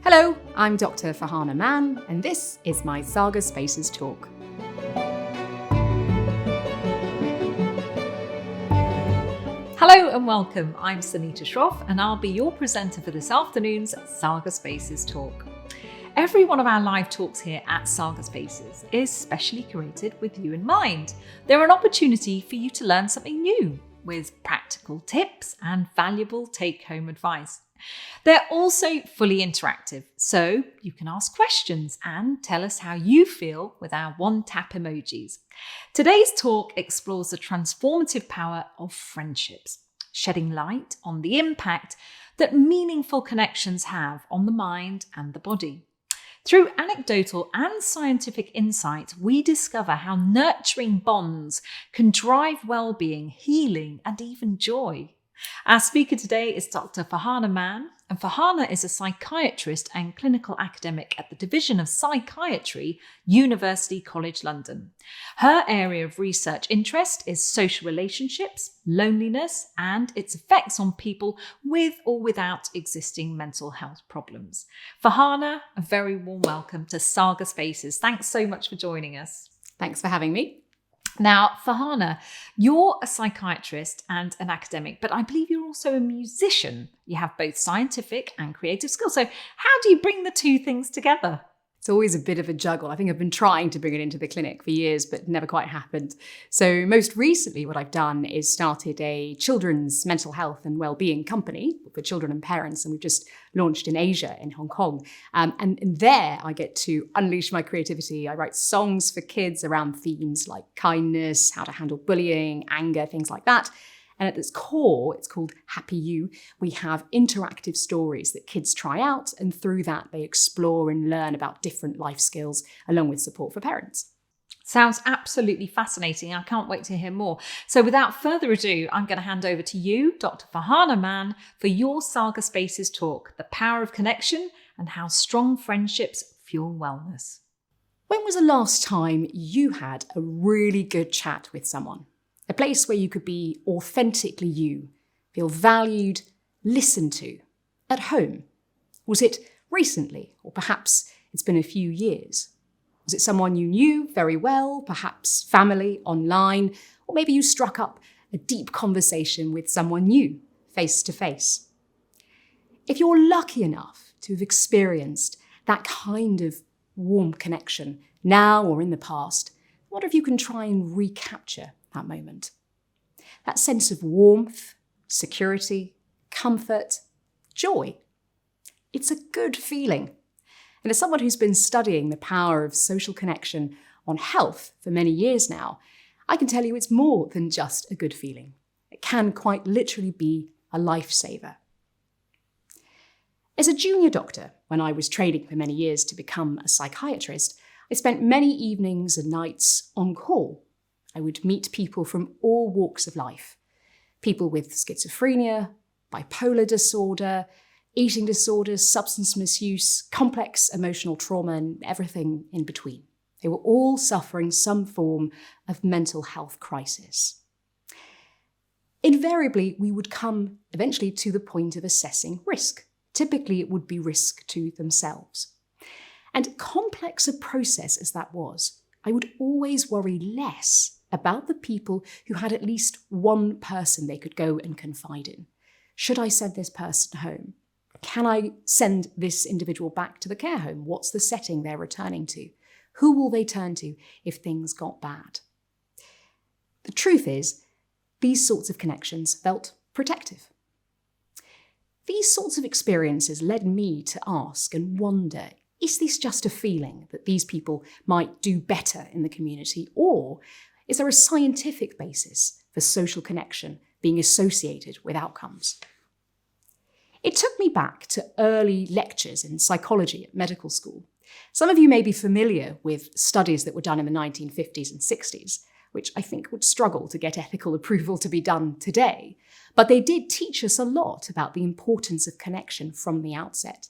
Hello, I'm Dr. Farhana Mann, and this is my Saga Spaces talk. Hello and welcome. I'm Sunita Shroff and I'll be your presenter for this afternoon's Saga Spaces talk. Every one of our live talks here at Saga Spaces is specially curated with you in mind. They're an opportunity for you to learn something new with practical tips and valuable take-home advice. They're also fully interactive, so you can ask questions and tell us how you feel with our one-tap emojis. Today's talk explores the transformative power of friendships, shedding light on the impact that meaningful connections have on the mind and the body. Through anecdotal and scientific insight, we discover how nurturing bonds can drive well-being, healing, and even joy. Our speaker today is Dr. Farhana Mann, and Farhana is a psychiatrist and clinical academic at the Division of Psychiatry, University College London. Her area of research interest is social relationships, loneliness, and its effects on people with or without existing mental health problems. Farhana, a very warm welcome to Saga Spaces. Thanks so much for joining us. Thanks for having me. Now, Farhana, you're a psychiatrist and an academic, but I believe you're also a musician. You have both scientific and creative skills. So how do you bring the two things together? It's always a bit of a juggle. I think I've been trying to bring it into the clinic for years, but never quite happened. So most recently, what I've done is started a children's mental health and wellbeing company for children and parents. And we've just launched in Asia, in Hong Kong. And there I get to unleash my creativity. I write songs for kids around themes like kindness, how to handle bullying, anger, things like that. And at its core, it's called Happy You. We have interactive stories that kids try out, and through that, they explore and learn about different life skills, along with support for parents. Sounds absolutely fascinating. I can't wait to hear more. So without further ado, I'm going to hand over to you, Dr. Farhana Mann, for your Saga Spaces talk, The Power of Connection and How Strong Friendships Fuel Wellness. When was the last time you had a really good chat with someone? A place where you could be authentically you, feel valued, listened to, at home? Was it recently, or perhaps it's been a few years? Was it someone you knew very well, perhaps family, online, or maybe you struck up a deep conversation with someone new, face to face? If you're lucky enough to have experienced that kind of warm connection now or in the past, what if you can try and recapture that moment? That sense of warmth, security, comfort, joy. It's a good feeling. And as someone who's been studying the power of social connection on health for many years now, I can tell you it's more than just a good feeling. It can quite literally be a lifesaver. As a junior doctor, when I was training for many years to become a psychiatrist, I spent many evenings and nights on call. I would meet people from all walks of life. People with schizophrenia, bipolar disorder, eating disorders, substance misuse, complex emotional trauma, and everything in between. They were all suffering some form of mental health crisis. Invariably, we would come eventually to the point of assessing risk. Typically, it would be risk to themselves. And complex a process as that was, I would always worry less about the people who had at least one person they could go and confide in. Should I send this person home? Can I send this individual back to the care home? What's the setting they're returning to? Who will they turn to if things got bad? The truth is, these sorts of connections felt protective. These sorts of experiences led me to ask and wonder, is this just a feeling that these people might do better in the community, or is there a scientific basis for social connection being associated with outcomes? It took me back to early lectures in psychology at medical school. Some of you may be familiar with studies that were done in the 1950s and 60s, which I think would struggle to get ethical approval to be done today. But they did teach us a lot about the importance of connection from the outset.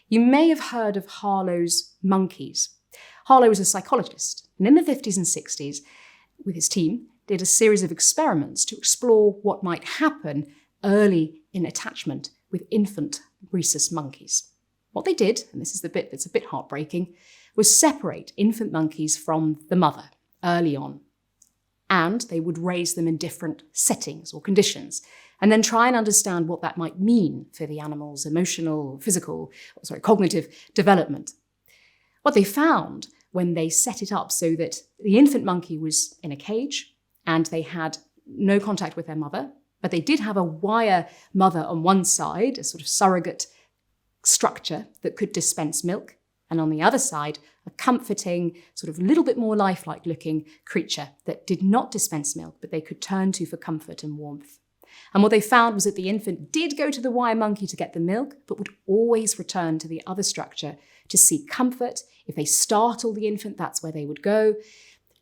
You may have heard of Harlow's monkeys. Harlow was a psychologist, and in the 50s and 60s, with his team, did a series of experiments to explore what might happen early in attachment with infant rhesus monkeys. What they did, and this is the bit that's a bit heartbreaking, was separate infant monkeys from the mother early on. And they would raise them in different settings or conditions, and then try and understand what that might mean for the animal's emotional, cognitive development. What they found when they set it up so that the infant monkey was in a cage and they had no contact with their mother, but they did have a wire mother on one side, a sort of surrogate structure that could dispense milk, and on the other side, a comforting, sort of little bit more lifelike looking creature that did not dispense milk, but they could turn to for comfort and warmth. And what they found was that the infant did go to the wire monkey to get the milk, but would always return to the other structure to seek comfort. If they startled the infant, that's where they would go.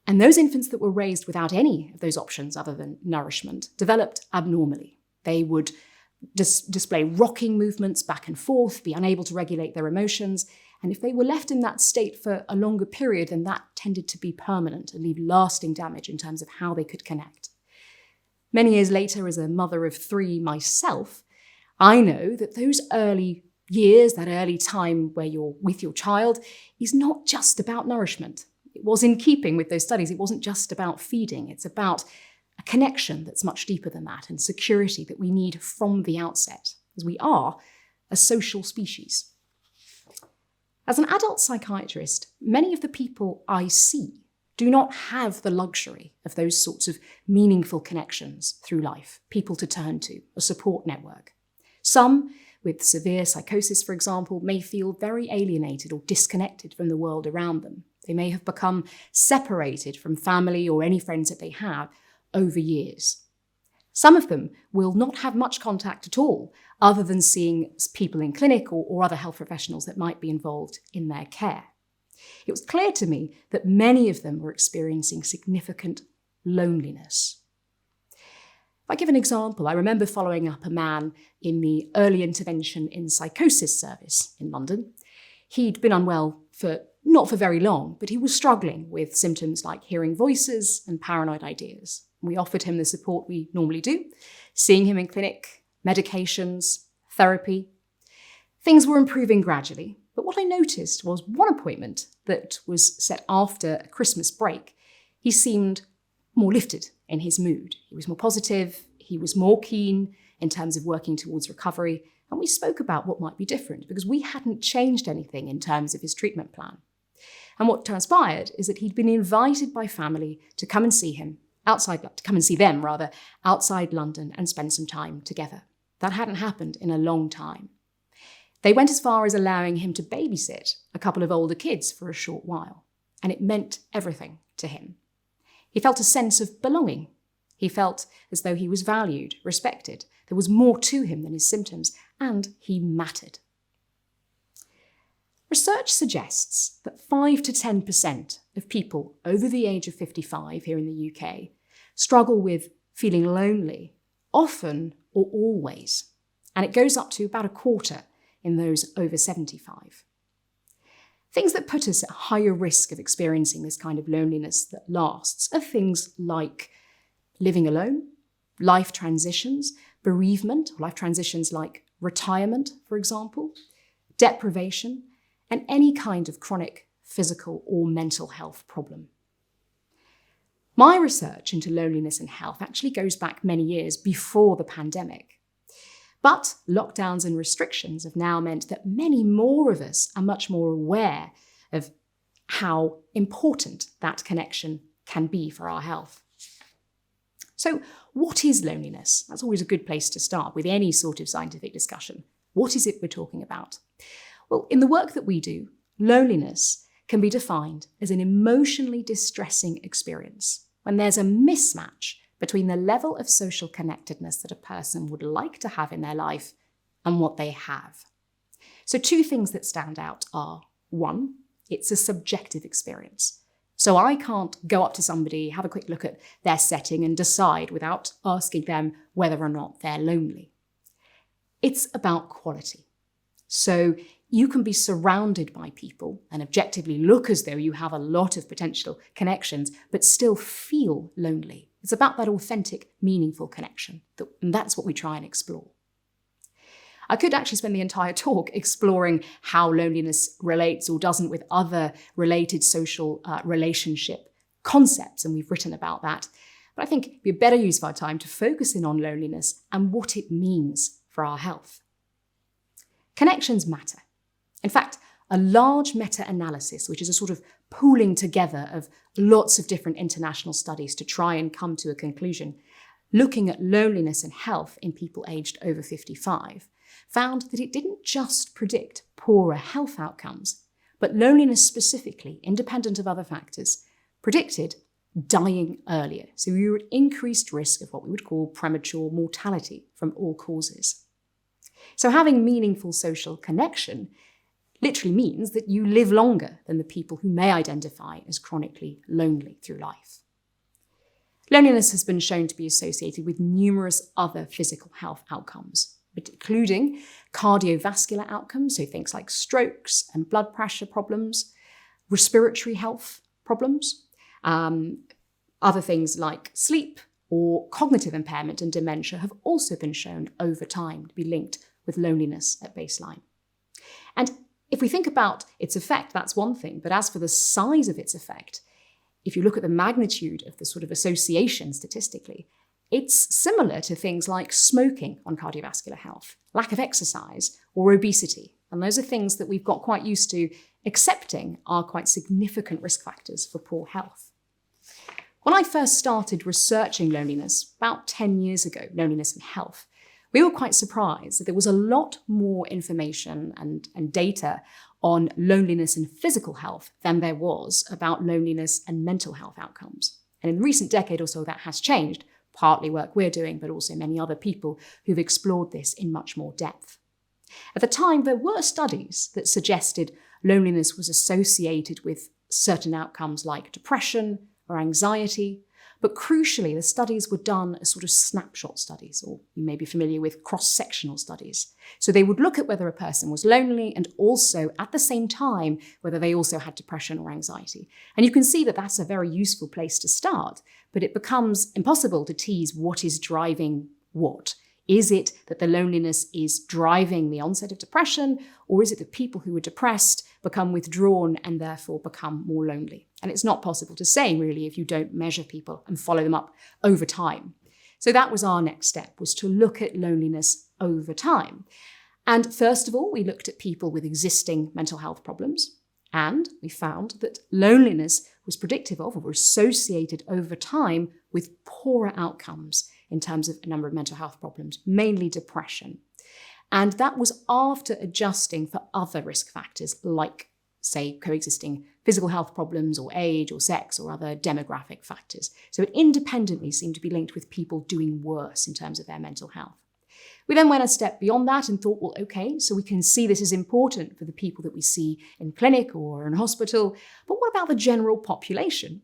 And those infants that were raised without any of those options other than nourishment developed abnormally. They would display rocking movements back and forth, be unable to regulate their emotions. And if they were left in that state for a longer period, then that tended to be permanent and leave lasting damage in terms of how they could connect. Many years later, as a mother of 3 myself, I know that those early years, that early time where you're with your child, is not just about nourishment. It was in keeping with those studies. It wasn't just about feeding. It's about a connection that's much deeper than that, and security that we need from the outset, as we are a social species. As an adult psychiatrist, many of the people I see do not have the luxury of those sorts of meaningful connections through life, people to turn to, a support network. Some, with severe psychosis, for example, may feel very alienated or disconnected from the world around them. They may have become separated from family or any friends that they have over years. Some of them will not have much contact at all, other than seeing people in clinic or other health professionals that might be involved in their care. It was clear to me that many of them were experiencing significant loneliness. If I give an example, I remember following up a man in the early intervention in psychosis service in London. He'd been unwell not for very long, but he was struggling with symptoms like hearing voices and paranoid ideas. We offered him the support we normally do, seeing him in clinic, medications, therapy. Things were improving gradually, but what I noticed was one appointment that was set after a Christmas break, he seemed more lifted in his mood. He was more positive, he was more keen in terms of working towards recovery, and we spoke about what might be different because we hadn't changed anything in terms of his treatment plan. And what transpired is that he'd been invited by family to come and see him outside London and spend some time together. That hadn't happened in a long time. They went as far as allowing him to babysit a couple of older kids for a short while, and it meant everything to him. He felt a sense of belonging. He felt as though he was valued, respected. There was more to him than his symptoms, and he mattered. Research suggests that 5 to 10% of people over the age of 55 here in the UK struggle with feeling lonely, often or always, and it goes up to about a quarter in those over 75. Things that put us at higher risk of experiencing this kind of loneliness that lasts are things like living alone, life transitions, bereavement, life transitions like retirement, for example, deprivation, and any kind of chronic physical or mental health problem. My research into loneliness and health actually goes back many years before the pandemic. But lockdowns and restrictions have now meant that many more of us are much more aware of how important that connection can be for our health. So, what is loneliness? That's always a good place to start with any sort of scientific discussion. What is it we're talking about? Well, in the work that we do, loneliness can be defined as an emotionally distressing experience when there's a mismatch between the level of social connectedness that a person would like to have in their life and what they have. So 2 things that stand out are, 1, it's a subjective experience. So I can't go up to somebody, have a quick look at their setting and decide without asking them whether or not they're lonely. It's about quality. So you can be surrounded by people and objectively look as though you have a lot of potential connections, but still feel lonely. It's about that authentic, meaningful connection, and that's what we try and explore. I could actually spend the entire talk exploring how loneliness relates or doesn't with other related social relationship concepts, and we've written about that. But I think it'd be a better use of our time to focus in on loneliness and what it means for our health. Connections matter. In fact, a large meta-analysis, which is a sort of pooling together of lots of different international studies to try and come to a conclusion, looking at loneliness and health in people aged over 55, found that it didn't just predict poorer health outcomes, but loneliness specifically, independent of other factors, predicted dying earlier. So we were at increased risk of what we would call premature mortality from all causes. So having meaningful social connection literally means that you live longer than the people who may identify as chronically lonely through life. Loneliness has been shown to be associated with numerous other physical health outcomes, including cardiovascular outcomes, so things like strokes and blood pressure problems, respiratory health problems, other things like sleep or cognitive impairment and dementia have also been shown over time to be linked with loneliness at baseline. And if we think about its effect, that's one thing. But as for the size of its effect, if you look at the magnitude of the sort of association statistically, it's similar to things like smoking on cardiovascular health, lack of exercise, or obesity. And those are things that we've got quite used to accepting are quite significant risk factors for poor health. When I first started researching loneliness about 10 years ago, loneliness and health, we were quite surprised that there was a lot more information and data on loneliness and physical health than there was about loneliness and mental health outcomes. And in the recent decade or so, that has changed, partly work we're doing, but also many other people who've explored this in much more depth. At the time, there were studies that suggested loneliness was associated with certain outcomes like depression or anxiety. But crucially, the studies were done as sort of snapshot studies, or you may be familiar with cross-sectional studies. So they would look at whether a person was lonely and also, at the same time, whether they also had depression or anxiety. And you can see that that's a very useful place to start, but it becomes impossible to tease what is driving what. Is it that the loneliness is driving the onset of depression, or is it that people who are depressed become withdrawn and therefore become more lonely? And it's not possible to say, really, if you don't measure people and follow them up over time. So that was our next step, was to look at loneliness over time. And first of all, we looked at people with existing mental health problems, and we found that loneliness was predictive of or associated over time with poorer outcomes in terms of a number of mental health problems, mainly depression. And that was after adjusting for other risk factors like, say, coexisting physical health problems or age or sex or other demographic factors. So it independently seemed to be linked with people doing worse in terms of their mental health. We then went a step beyond that and thought, well, okay, so we can see this is important for the people that we see in clinic or in hospital, but what about the general population?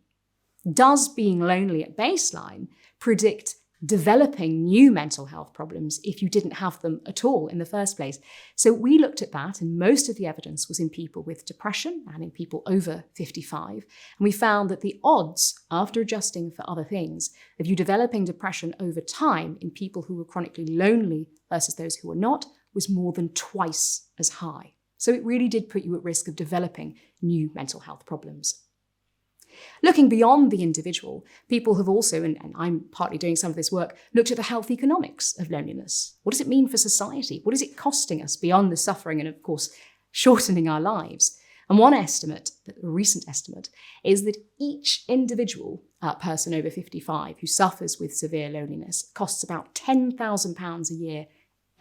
Does being lonely at baseline predict developing new mental health problems if you didn't have them at all in the first place? So we looked at that, and most of the evidence was in people with depression and in people over 55. And we found that the odds, after adjusting for other things, of you developing depression over time in people who were chronically lonely versus those who were not, was more than twice as high. So it really did put you at risk of developing new mental health problems. Looking beyond the individual, people have also, and I'm partly doing some of this work, looked at the health economics of loneliness. What does it mean for society? What is it costing us beyond the suffering and, of course, shortening our lives? And one estimate, a recent estimate, is that each individual person over 55 who suffers with severe loneliness costs about £10,000 a year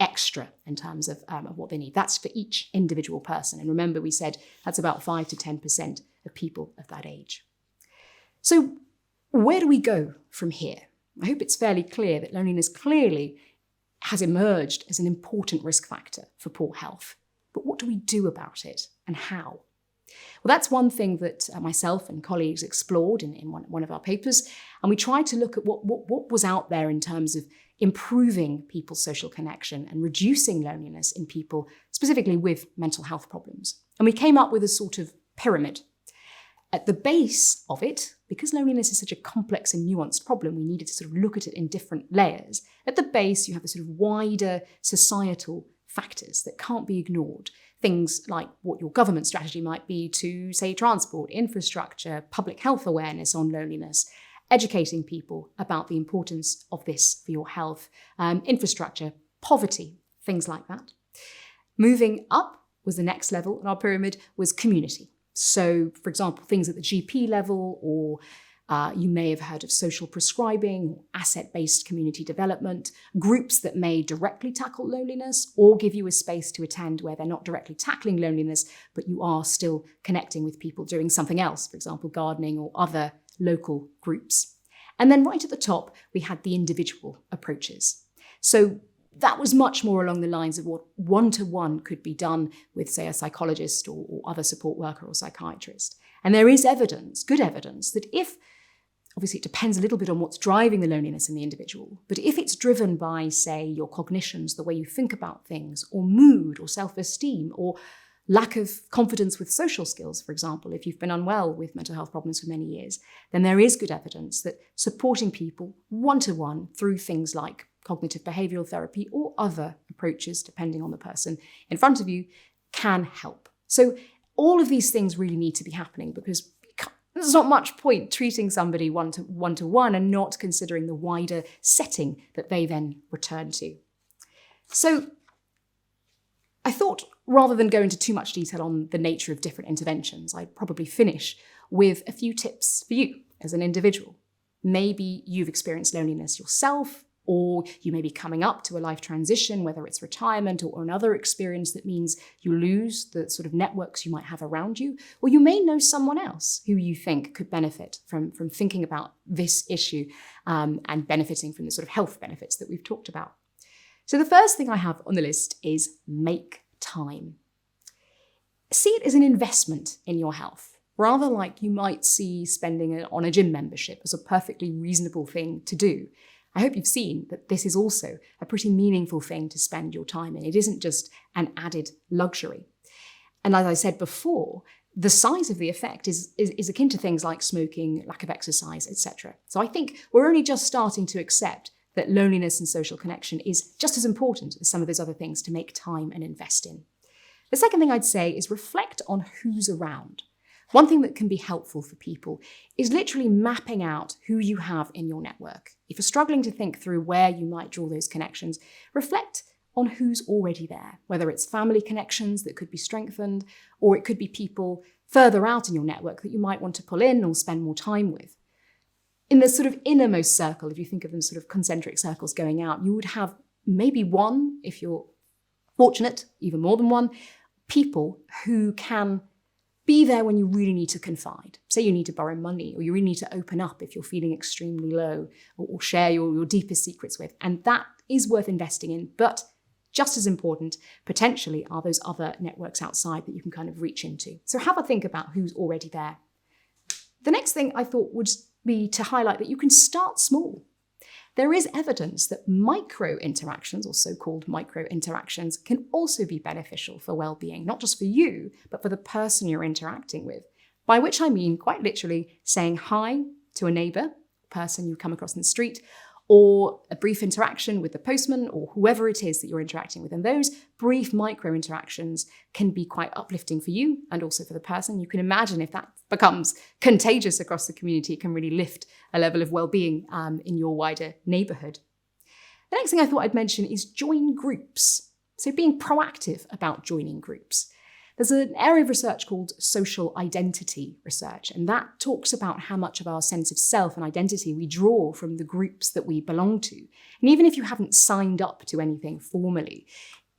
extra in terms of what they need. That's for each individual person. And remember, we said that's about 5 to 10% of people of that age. So where do we go from here? I hope it's fairly clear that loneliness clearly has emerged as an important risk factor for poor health. But what do we do about it and how? Well, that's one thing that myself and colleagues explored in one of our papers. And we tried to look at what was out there in terms of improving people's social connection and reducing loneliness in people, specifically with mental health problems. And we came up with a sort of pyramid. At the base of it, because loneliness is such a complex and nuanced problem, we needed to sort of look at it in different layers. At the base, you have the sort of wider societal factors that can't be ignored. Things like what your government strategy might be to, say, transport, infrastructure, public health awareness on loneliness, educating people about the importance of this for your health, infrastructure, poverty, things like that. Moving up was the next level in our pyramid was community. So, for example, things at the GP level, or you may have heard of social prescribing, or asset-based community development, groups that may directly tackle loneliness or give you a space to attend where they're not directly tackling loneliness, but you are still connecting with people doing something else, for example, gardening or other local groups. And then right at the top, we had the individual approaches. So that was much more along the lines of what one-to-one could be done with, say, a psychologist or other support worker or psychiatrist. And there is evidence, good evidence, that if, obviously it depends a little bit on what's driving the loneliness in the individual, but if it's driven by, say, your cognitions, the way you think about things, or mood or self-esteem, or lack of confidence with social skills, for example, if you've been unwell with mental health problems for many years, then there is good evidence that supporting people one-to-one through things like cognitive behavioural therapy or other approaches, depending on the person in front of you, can help. So all of these things really need to be happening, because there's not much point treating somebody one-to-one and not considering the wider setting that they then return to. So I thought, rather than go into too much detail on the nature of different interventions, I'd probably finish with a few tips for you as an individual. Maybe you've experienced loneliness yourself, or you may be coming up to a life transition, whether it's retirement or another experience that means you lose the sort of networks you might have around you. Or you may know someone else who you think could benefit from thinking about this issue and benefiting from the sort of health benefits that we've talked about. So the first thing I have on the list is make time. See it as an investment in your health, rather like you might see spending on a gym membership as a perfectly reasonable thing to do. I hope you've seen that this is also a pretty meaningful thing to spend your time in. It isn't just an added luxury. And as I said before, the size of the effect is akin to things like smoking, lack of exercise, etc. So I think we're only just starting to accept that loneliness and social connection is just as important as some of those other things to make time and invest in. The second thing I'd say is reflect on who's around. One thing that can be helpful for people is literally mapping out who you have in your network. If you're struggling to think through where you might draw those connections, reflect on who's already there, whether it's family connections that could be strengthened, or it could be people further out in your network that you might want to pull in or spend more time with. In the sort of innermost circle, if you think of them sort of concentric circles going out, you would have maybe one, if you're fortunate, even more than one, people who can be there when you really need to confide. Say you need to borrow money, or you really need to open up if you're feeling extremely low, or share your deepest secrets with. And that is worth investing in. But just as important, potentially, are those other networks outside that you can kind of reach into. So have a think about who's already there. The next thing I thought would be to highlight that you can start small. There is evidence that micro interactions, or so-called micro interactions, can also be beneficial for well-being, not just for you, but for the person you're interacting with. By which I mean, quite literally, saying hi to a neighbour, person you come across in the street, or a brief interaction with the postman or whoever it is that you're interacting with. And those brief micro interactions can be quite uplifting for you and also for the person. You can imagine if that becomes contagious across the community, it can really lift a level of well-being in your wider neighbourhood. The next thing I thought I'd mention is join groups. So being proactive about joining groups. There's an area of research called social identity research, and that talks about how much of our sense of self and identity we draw from the groups that we belong to. And even if you haven't signed up to anything formally,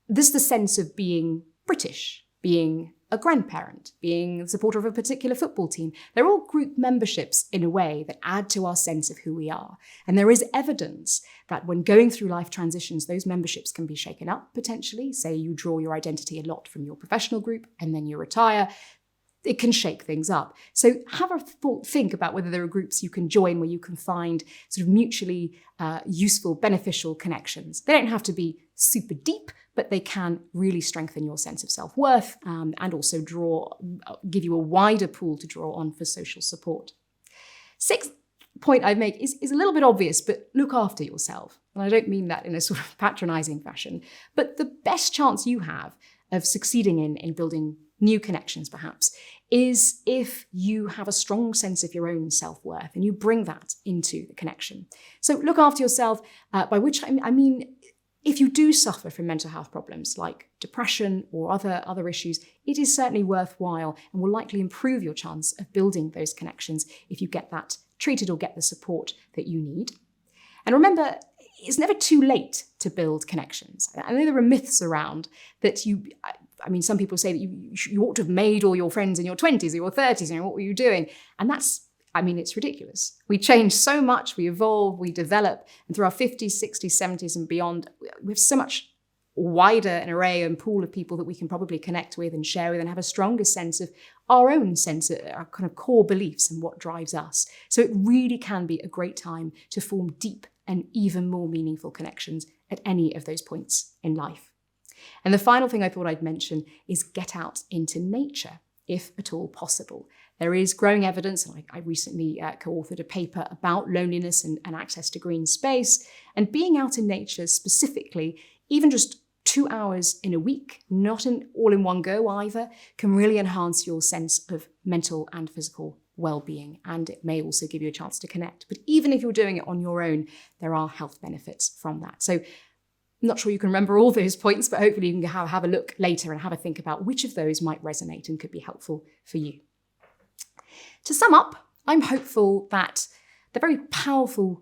there's the sense of being British, being a grandparent, being a supporter of a particular football team. They're all group memberships in a way that add to our sense of who we are. And there is evidence that when going through life transitions, those memberships can be shaken up potentially. Say you draw your identity a lot from your professional group and then you retire. It can shake things up. So have a think about whether there are groups you can join where you can find sort of mutually useful, beneficial connections. They don't have to be super deep, but they can really strengthen your sense of self-worth and also give you a wider pool to draw on for social support. Sixth point I make is a little bit obvious, but look after yourself. And I don't mean that in a sort of patronizing fashion, but the best chance you have of succeeding in building new connections, perhaps, is if you have a strong sense of your own self-worth and you bring that into the connection. So look after yourself, by which I mean, if you do suffer from mental health problems like depression or other issues, it is certainly worthwhile and will likely improve your chance of building those connections if you get that treated or get the support that you need. And remember, it's never too late to build connections. I know there are myths around that some people say that you ought to have made all your friends in your 20s or your 30s, what were you doing? And it's ridiculous. We change so much, we evolve, we develop, and through our 50s, 60s, 70s and beyond, we have so much wider an array and pool of people that we can probably connect with and share with and have a stronger sense of our own sense of our kind of core beliefs and what drives us. So it really can be a great time to form deep and even more meaningful connections at any of those points in life. And the final thing I thought I'd mention is get out into nature, if at all possible. There is growing evidence, and I recently co-authored a paper about loneliness and access to green space, and being out in nature specifically, even just 2 hours in a week, not all in one go either, can really enhance your sense of mental and physical well-being, and it may also give you a chance to connect. But even if you're doing it on your own, there are health benefits from that. So I'm not sure you can remember all those points, but hopefully you can have a look later and have a think about which of those might resonate and could be helpful for you. To sum up, I'm hopeful that the very powerful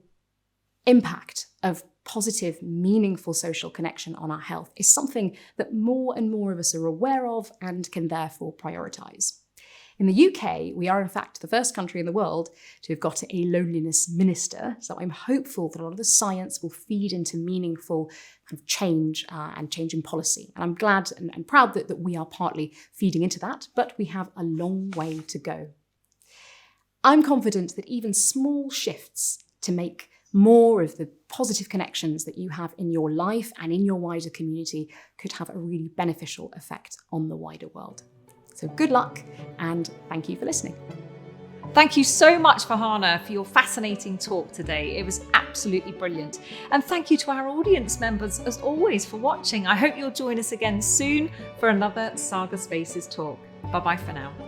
impact of positive, meaningful social connection on our health is something that more and more of us are aware of and can therefore prioritise. In the UK, we are in fact the first country in the world to have got a loneliness minister. So I'm hopeful that a lot of the science will feed into meaningful kind of change and change in policy. And I'm glad and proud that we are partly feeding into that, but we have a long way to go. I'm confident that even small shifts to make more of the positive connections that you have in your life and in your wider community could have a really beneficial effect on the wider world. So good luck, and thank you for listening. Thank you so much, Farhana, for your fascinating talk today. It was absolutely brilliant. And thank you to our audience members, as always, for watching. I hope you'll join us again soon for another Saga Spaces talk. Bye-bye for now.